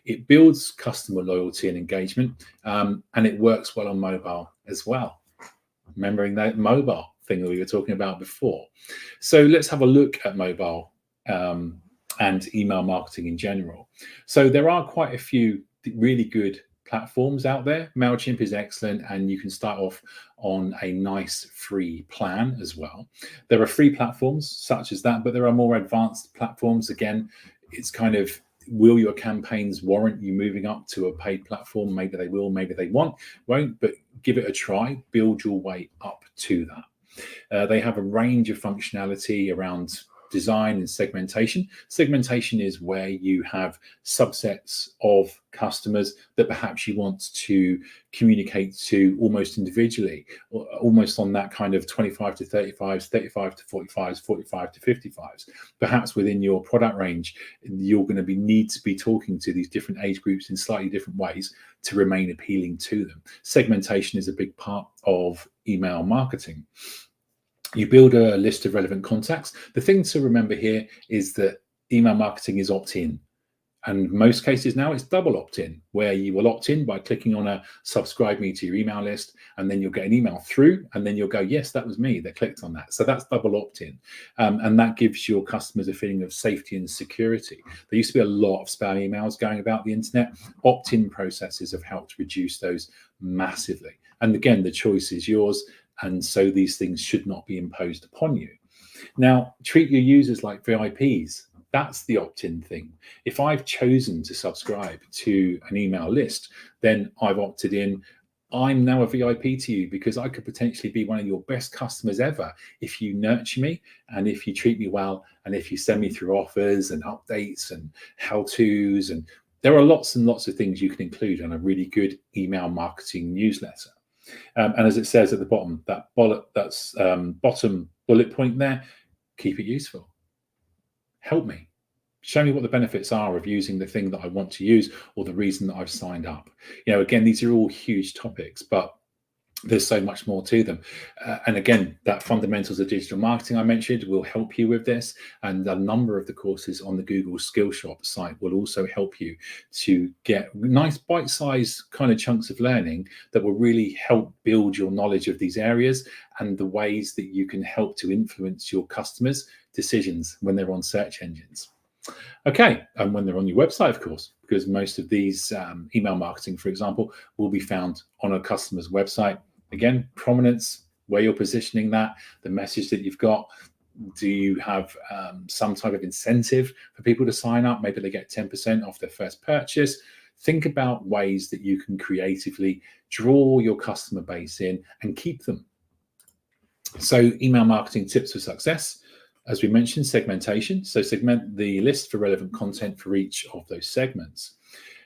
It builds customer loyalty and engagement, and it works well on mobile as well. Remembering that mobile thing that we were talking about before. So let's have a look at mobile and email marketing in general. So there are quite a few really good platforms out there. MailChimp is excellent, and you can start off on a nice free plan as well. There are free platforms such as that, but there are more advanced platforms. Again, it's kind of, will your campaigns warrant you moving up to a paid platform? Maybe they will, maybe they won't, but give it a try. Build your way up to that. They have a range of functionality around design and segmentation. Segmentation is where you have subsets of customers that perhaps you want to communicate to almost individually, or almost on that kind of 25 to 35s, 35 to 45s, 45 to 55s. Perhaps within your product range, you're going to need to be talking to these different age groups in slightly different ways to remain appealing to them. Segmentation is a big part of email marketing. You build a list of relevant contacts. The thing to remember here is that email marketing is opt-in. And most cases now it's double opt-in, where you will opt in by clicking on a subscribe me to your email list, and then you'll get an email through, and then you'll go, yes, that was me that clicked on that. So that's double opt-in. And that gives your customers a feeling of safety and security. There used to be a lot of spam emails going about the internet. Opt-in processes have helped reduce those massively. And again, the choice is yours. And so these things should not be imposed upon you. Now, treat your users like VIPs. That's the opt-in thing. If I've chosen to subscribe to an email list, then I've opted in. I'm now a VIP to you, because I could potentially be one of your best customers ever if you nurture me, and if you treat me well, and if you send me through offers and updates and how-tos. And there are lots and lots of things you can include on a really good email marketing newsletter. And as it says at the bottom, that bottom bullet point there, keep it useful. Help me. Show me what the benefits are of using the thing that I want to use, or the reason that I've signed up. Again, these are all huge topics, but there's so much more to them. And again, that fundamentals of digital marketing I mentioned will help you with this. And a number of the courses on the Google Skillshop site will also help you to get nice bite-sized kind of chunks of learning that will really help build your knowledge of these areas, and the ways that you can help to influence your customers' decisions when they're on search engines. Okay, and when they're on your website, of course, because most of these email marketing, for example, will be found on a customer's website. Again, prominence, where you're positioning that, the message that you've got. Do you have some type of incentive for people to sign up? Maybe they get 10% off their first purchase. Think about ways that you can creatively draw your customer base in and keep them. So email marketing tips for success. As we mentioned, segmentation. So segment the list for relevant content for each of those segments.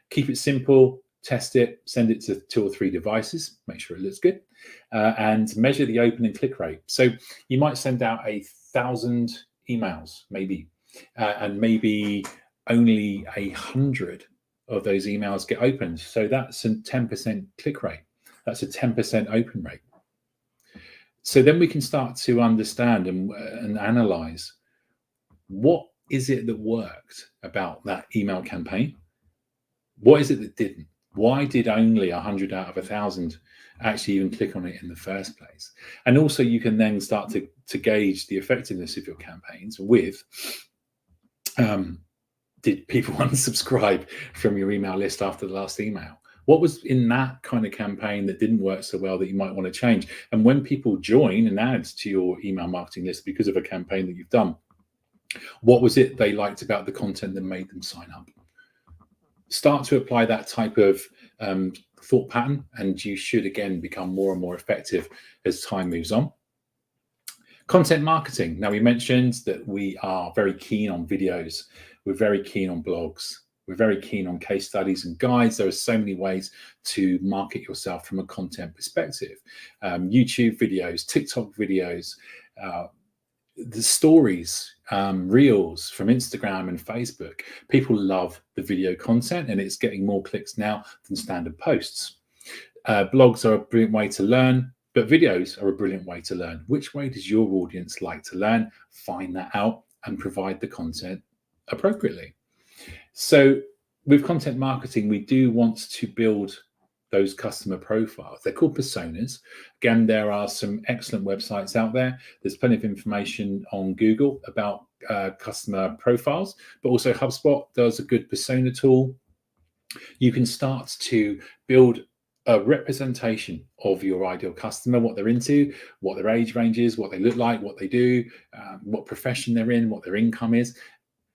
Keep it simple. test it, send it to 2 or 3 devices, make sure it looks good, and measure the open and click rate. So you might send out 1,000 emails, maybe, and maybe only 100 of those emails get opened. So that's a 10% click rate. That's a 10% open rate. So then we can start to understand and analyze, what is it that worked about that email campaign? What is it that didn't? Why did only 100 out of 1,000 actually even click on it in the first place? And also you can then start to gauge the effectiveness of your campaigns with, did people unsubscribe from your email list after the last email? What was in that kind of campaign that didn't work so well that you might want to change? And when people join and add to your email marketing list because of a campaign that you've done, what was it they liked about the content that made them sign up? Start to apply that type of thought pattern, and you should again become more and more effective as time moves on. Content marketing. Now, we mentioned that we are very keen on videos. We're very keen on blogs. We're very keen on case studies and guides. There are so many ways to market yourself from a content perspective. YouTube videos, TikTok videos, the stories, reels from Instagram and Facebook. People love the video content, and it's getting more clicks now than standard posts. Blogs are a brilliant way to learn, but videos are a brilliant way to learn. Which way does your audience like to learn? Find that out and provide the content appropriately. So with content marketing, we do want to build those customer profiles. They're called personas. Again, there are some excellent websites out there. There's plenty of information on Google about customer profiles, but also HubSpot does a good persona tool. You can start to build a representation of your ideal customer, what they're into, what their age range is, what they look like, what they do, what profession they're in, what their income is.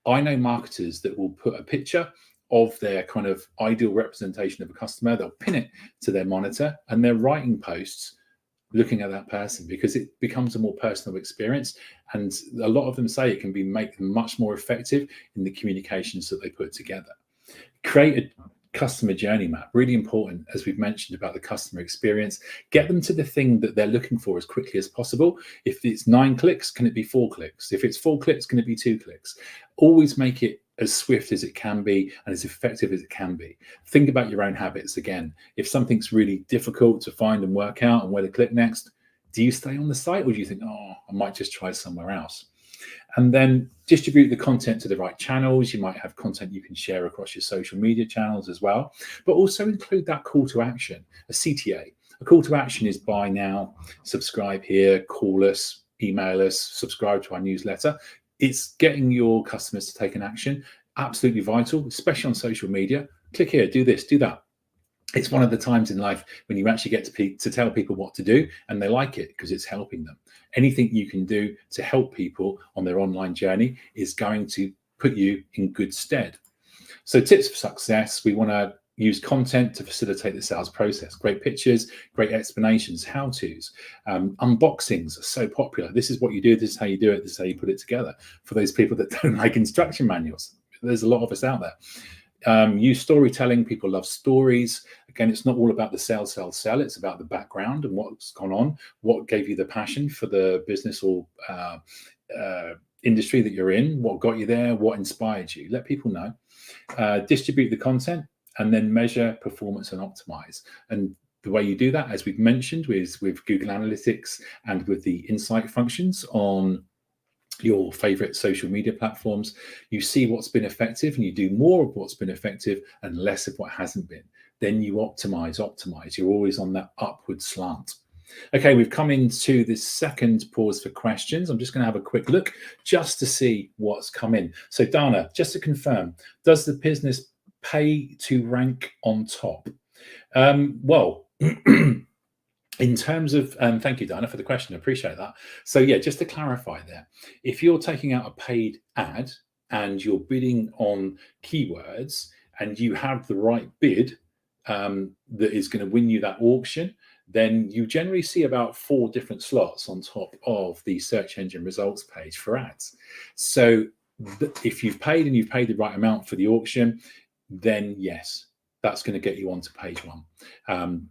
I know marketers that will put a picture of their kind of ideal representation of a customer. They'll pin it to their monitor, and they're writing posts looking at that person because it becomes a more personal experience. And a lot of them say it can make them much more effective in the communications that they put together. Create a customer journey map, really important, as we've mentioned about the customer experience. Get them to the thing that they're looking for as quickly as possible. If it's 9 clicks, can it be 4 clicks? If it's 4 clicks, can it be 2 clicks? Always make it as swift as it can be and as effective as it can be. Think about your own habits again. If something's really difficult to find and work out and where to click next, do you stay on the site, or do you think, oh, I might just try somewhere else? And then distribute the content to the right channels. You might have content you can share across your social media channels as well, but also include that call to action, a CTA. A call to action is buy now, subscribe here, call us, email us, subscribe to our newsletter. It's getting your customers to take an action. Absolutely vital, especially on social media. Click here, do this, do that. It's one of the times in life when you actually get to tell people what to do, and they like it because it's helping them. Anything you can do to help people on their online journey is going to put you in good stead. So tips for success: we want to use content to facilitate the sales process. Great pictures, great explanations, how-tos. Unboxings are so popular. This is what you do, this is how you do it, this is how you put it together. For those people that don't like instruction manuals, there's a lot of us out there. Use storytelling. People love stories. Again, it's not all about the sell. It's about the background and what's gone on, what gave you the passion for the business or industry that you're in, what got you there, what inspired you. Let people know. Distribute the content, and then measure, performance, and optimize. And the way you do that, as we've mentioned, with Google Analytics and with the insight functions on your favorite social media platforms, you see what's been effective and you do more of what's been effective and less of what hasn't been. Then you optimize. You're always on that upward slant. Okay, we've come into this second pause for questions. I'm just going to have a quick look just to see what's come in. So Dana, just to confirm, does the business pay to rank on top? Well, in terms of, thank you, Dana, for the question. I appreciate that. So yeah, just to clarify there, if you're taking out a paid ad and you're bidding on keywords and you have the right bid that is going to win you that auction, then you generally see about 4 different slots on top of the search engine results page for ads. So if you've paid and you've paid the right amount for the auction, then yes, that's going to get you onto page one.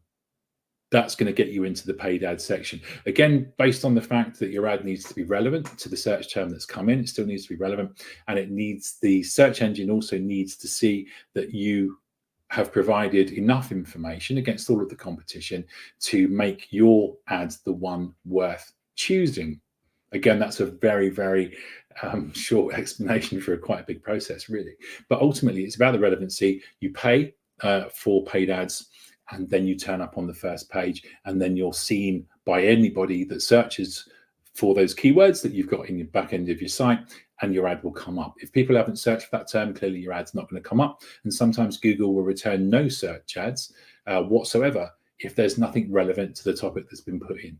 That's going to get you into the paid ad section. Again, based on the fact that your ad needs to be relevant to the search term that's come in, it still needs to be relevant, and the search engine also needs to see that you have provided enough information against all of the competition to make your ads the one worth choosing. Again, that's a very, very short explanation for quite a big process, really. But ultimately, it's about the relevancy. You pay for paid ads, and then you turn up on the first page, and then you're seen by anybody that searches for those keywords that you've got in your back end of your site, and your ad will come up. If people haven't searched for that term, clearly your ad's not going to come up. And sometimes Google will return no search ads whatsoever if there's nothing relevant to the topic that's been put in.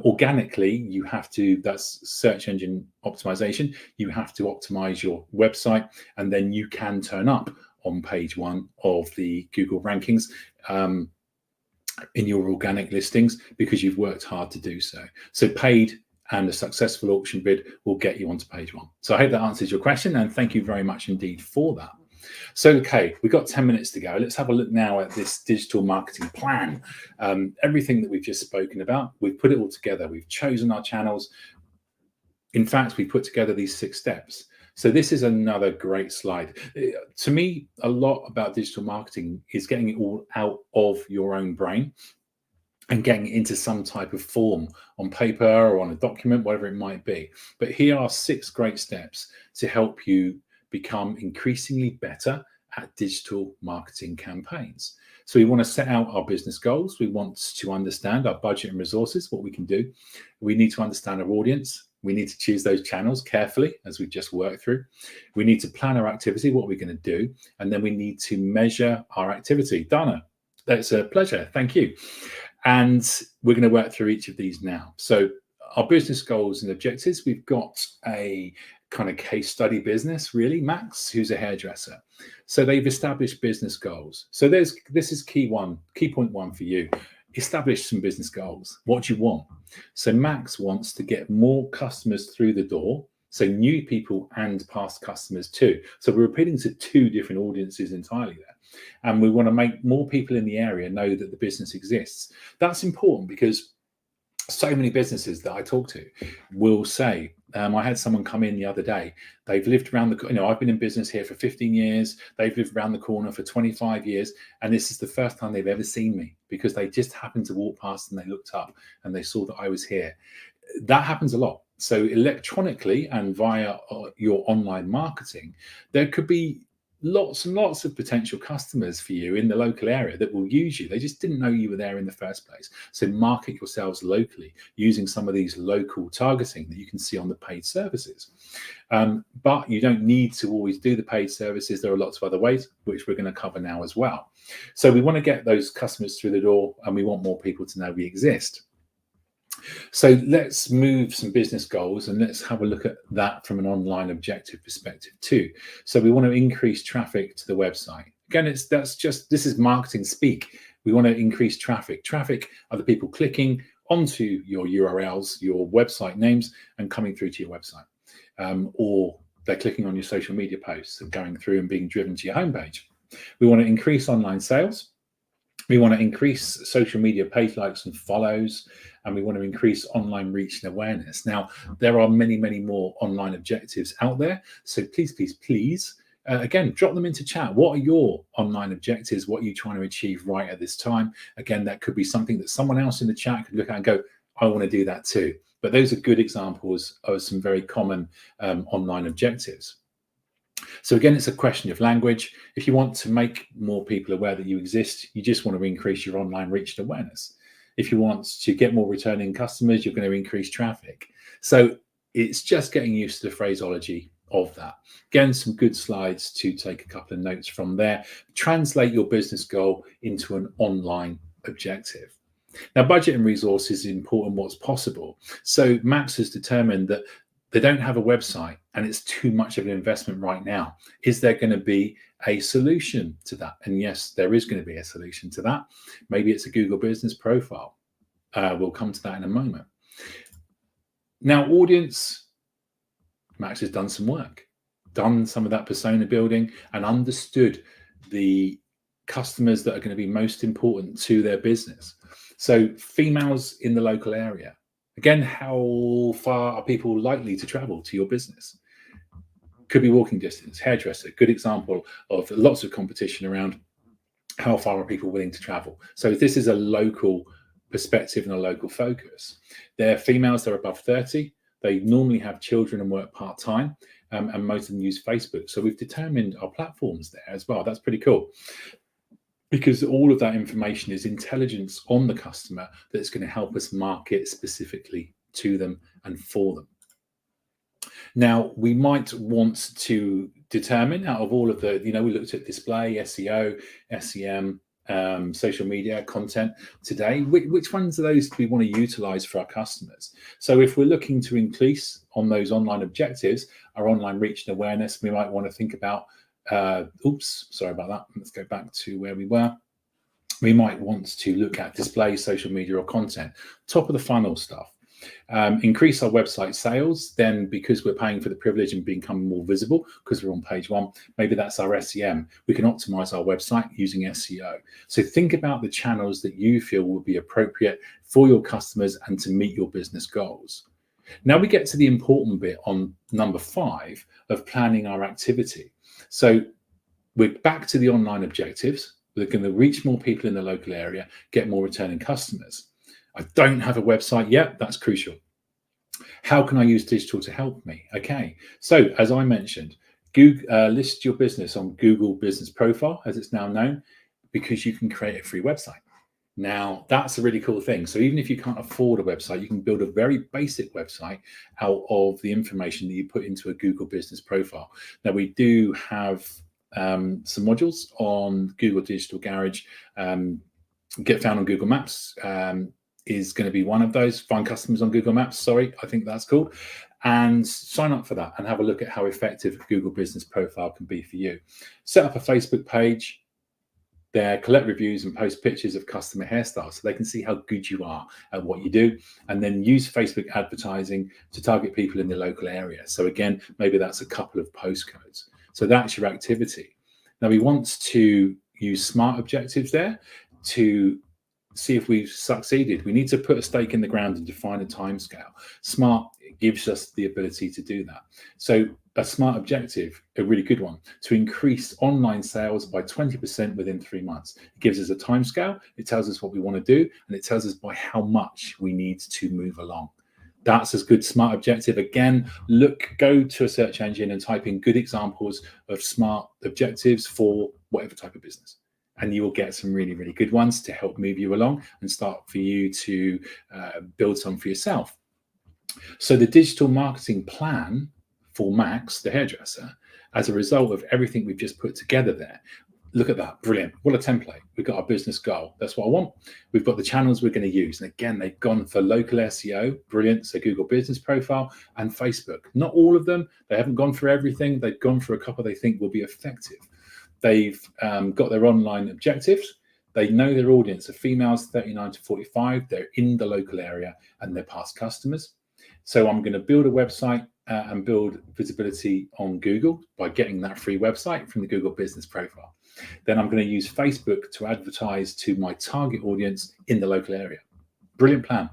Organically, you have to, that's search engine optimization, you have to optimize your website, and then you can turn up on page one of the Google rankings in your organic listings because you've worked hard to do so. So paid and a successful auction bid will get you onto page one. So I hope that answers your question, and thank you very much indeed for that. So, okay, we've got 10 minutes to go. Let's have a look now at this digital marketing plan. Everything that we've just spoken about, we've put it all together. We've chosen our channels. In fact, we put together these 6 steps. So this is another great slide. To me, a lot about digital marketing is getting it all out of your own brain and getting it into some type of form on paper or on a document, whatever it might be. But here are 6 great steps to help you become increasingly better at digital marketing campaigns. So we want to set out our business goals. We want to understand our budget and resources, what we can do. We need to understand our audience. We need to choose those channels carefully, as we've just worked through. We need to plan our activity, what we're going to do, and then we need to measure our activity. Dana, that's a pleasure. Thank you. And we're going to work through each of these now. So our business goals and objectives, we've got a kind of case study business, really, Max, who's a hairdresser. So they've established business goals. So this is key point one for you. Establish some business goals. What do you want? So Max wants to get more customers through the door, so new people and past customers too. So we're appealing to 2 different audiences entirely there. And we want to make more people in the area know that the business exists. That's important because so many businesses that I talk to will say, I had someone come in the other day. They've lived around I've been in business here for 15 years. They've lived around the corner for 25 years. And this is the first time they've ever seen me because they just happened to walk past and they looked up and they saw that I was here. That happens a lot. So electronically and via your online marketing, there could be lots and lots of potential customers for you in the local area that will use you. They just didn't know you were there in the first place. So market yourselves locally using some of these local targeting that you can see on the paid services. But you don't need to always do the paid services. There are lots of other ways, which we're going to cover now as well. So we want to get those customers through the door, and we want more people to know we exist. So let's move some business goals and let's have a look at that from an online objective perspective too. So we want to increase traffic to the website. Again, this is marketing speak. We want to increase traffic. Traffic are the people clicking onto your URLs, your website names, and coming through to your website. Or they're clicking on your social media posts and going through and being driven to your homepage. We want to increase online sales. We want to increase social media page likes and follows, and we want to increase online reach and awareness. Now, there are many, many more online objectives out there. So please, again, drop them into chat. What are your online objectives? What are you trying to achieve right at this time? Again, that could be something that someone else in the chat could look at and go, I want to do that too. But those are good examples of some very common online objectives. So again, it's a question of language. If you want to make more people aware that you exist, you just want to increase your online reach and awareness. If you want to get more returning customers, you're going to increase traffic. So it's just getting used to the phraseology of that. Again, some good slides to take a couple of notes from there. Translate your business goal into an online objective. Now, budget and resources is important what's possible. So Max has determined that they don't have a website and it's too much of an investment right now. Is there going to be a solution to that? And yes, there is going to be a solution to that. Maybe it's a Google Business Profile. We'll come to that in a moment. Now, audience, Max has done some work, done some of that persona building and understood the customers that are going to be most important to their business. So females in the local area. Again, how far are people likely to travel to your business? Could be walking distance. Hairdresser, good example of lots of competition around how far are people willing to travel. So this is a local perspective and a local focus. They're females, they're above 30. They normally have children and work part-time, and most of them use Facebook. So we've determined our platforms there as well. That's pretty cool, because all of that information is intelligence on the customer that's going to help us market specifically to them and for them. Now, we might want to determine out of all of the, we looked at display, SEO, SEM, social media content today, which ones of those do we want to utilize for our customers? So if we're looking to increase on those online objectives, our online reach and awareness, we might want to think about, sorry about that. Let's go back to where we were. We might want to look at display, social media, or content, top of the funnel stuff. Increase our website sales, then because we're paying for the privilege and becoming more visible because we're on page one, maybe that's our SEM. We can optimize our website using SEO. So think about the channels that you feel will be appropriate for your customers and to meet your business goals. Now we get to the important bit on number 5 of planning our activity. So we're back to the online objectives. We're going to reach more people in the local area, get more returning customers. I don't have a website yet. That's crucial. How can I use digital to help me? Okay, so as I mentioned, list your business on Google Business Profile, as it's now known, because you can create a free website. Now, that's a really cool thing. So even if you can't afford a website, you can build a very basic website out of the information that you put into a Google Business Profile. Now, we do have some modules on Google Digital Garage. Get found on Google Maps is going to be one of those. Find customers on Google Maps, sorry, I think that's called. And sign up for that and have a look at how effective Google Business Profile can be for you. Set up a Facebook page there, collect reviews and post pictures of customer hairstyles so they can see how good you are at what you do, and then use Facebook advertising to target people in the local area. So again, maybe that's a couple of postcodes. So that's your activity. Now we want to use SMART objectives there to see if we've succeeded. We need to put a stake in the ground and define a timescale. SMART gives us the ability to do that. So a SMART objective, a really good one, to increase online sales by 20% within 3 months. It gives us a timescale, it tells us what we want to do, and it tells us by how much we need to move along. That's a good SMART objective. Again, go to a search engine and type in good examples of SMART objectives for whatever type of business, and you will get some really, really good ones to help move you along and start for you to build some for yourself. So the digital marketing plan for Max, the hairdresser, as a result of everything we've just put together there, look at that, brilliant. What a template. We've got our business goal. That's what I want. We've got the channels we're going to use. And again, they've gone for local SEO, brilliant. So Google Business Profile and Facebook. Not all of them. They haven't gone for everything. They've gone for a couple they think will be effective. They've got their online objectives. They know their audience are females 39 to 45. They're in the local area and they're past customers. So I'm going to build a website and build visibility on Google by getting that free website from the Google Business Profile. Then I'm going to use Facebook to advertise to my target audience in the local area. Brilliant plan.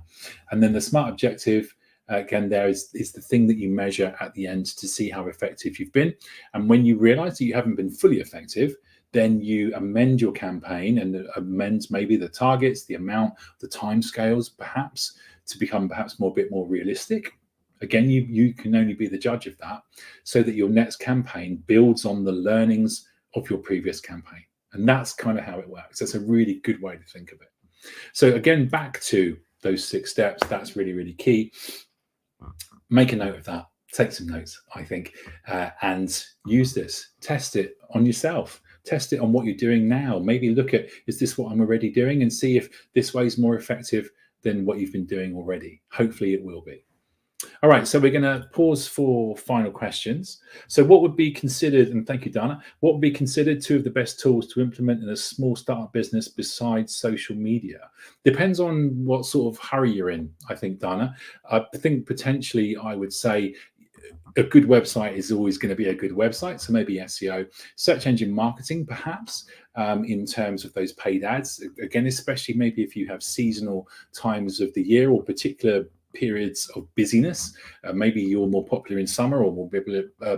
And then the SMART objective, again, there is the thing that you measure at the end to see how effective you've been. And when you realize that you haven't been fully effective, then you amend your campaign and amend maybe the targets, the amount, the timescales, perhaps, to become perhaps a bit more realistic. Again, you can only be the judge of that, so that your next campaign builds on the learnings of your previous campaign. And that's kind of how it works. That's a really good way to think of it. So again, back to those 6 steps, that's really, really key. Make a note of that. Take some notes, I think, and use this. Test it on yourself. Test it on what you're doing now. Maybe look at, is this what I'm already doing? And see if this way is more effective than what you've been doing already. Hopefully it will be. All right, so we're going to pause for final questions. So what would be considered, and thank you, Dana, what would be considered 2 of the best tools to implement in a small startup business besides social media? Depends on what sort of hurry you're in, I think, Dana. I think potentially I would say a good website is always going to be a good website. So maybe SEO, search engine marketing, perhaps, in terms of those paid ads. Again, especially maybe if you have seasonal times of the year or particular periods of busyness. Maybe you're more popular in summer or more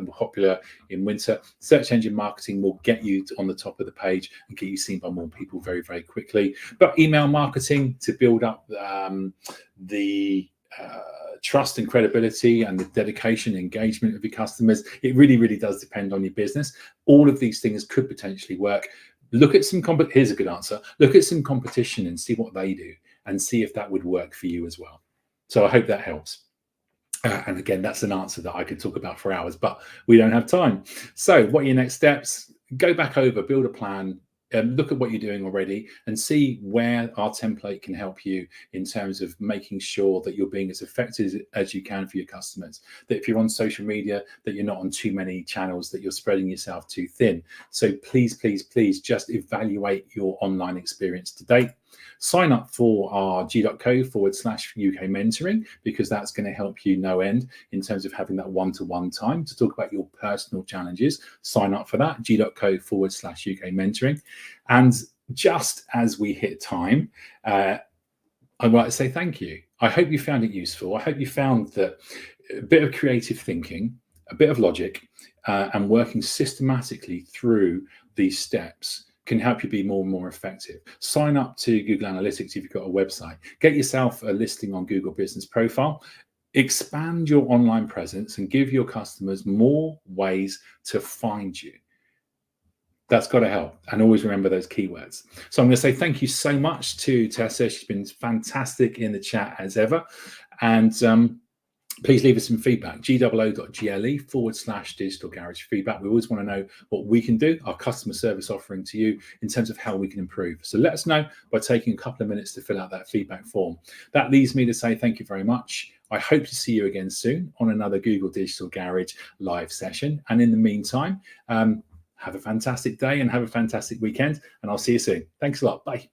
popular in winter. Search engine marketing will get you on the top of the page and get you seen by more people very, very quickly. But email marketing to build up the trust and credibility and the dedication and engagement of your customers. It really, really does depend on your business. All of these things could potentially work. Look at some here's a good answer. Look at some competition and see what they do and see if that would work for you as well. So I hope that helps. And again, that's an answer that I could talk about for hours, but we don't have time. So what are your next steps? Go back over, build a plan, look at what you're doing already and see where our template can help you in terms of making sure that you're being as effective as you can for your customers. That if you're on social media, that you're not on too many channels, that you're spreading yourself too thin. So please, please, please just evaluate your online experience to date. Sign up for our g.co/UK mentoring, because that's going to help you no end in terms of having that one-to-one time to talk about your personal challenges. Sign up for that, g.co/UK mentoring. And just as we hit time, I'd like to say thank you. I hope you found it useful. I hope you found that a bit of creative thinking, a bit of logic, and working systematically through these steps can help you be more and more effective. Sign up to Google Analytics if you've got a website. Get yourself a listing on Google Business Profile. Expand your online presence and give your customers more ways to find you. That's got to help. And always remember those keywords. So I'm going to say thank you so much to Tessa. She's been fantastic in the chat as ever. And please leave us some feedback, goo.gle/digital garage feedback. We always want to know what we can do, our customer service offering to you in terms of how we can improve. So let us know by taking a couple of minutes to fill out that feedback form. That leaves me to say thank you very much. I hope to see you again soon on another Google Digital Garage live session. And in the meantime, have a fantastic day and have a fantastic weekend. And I'll see you soon. Thanks a lot. Bye.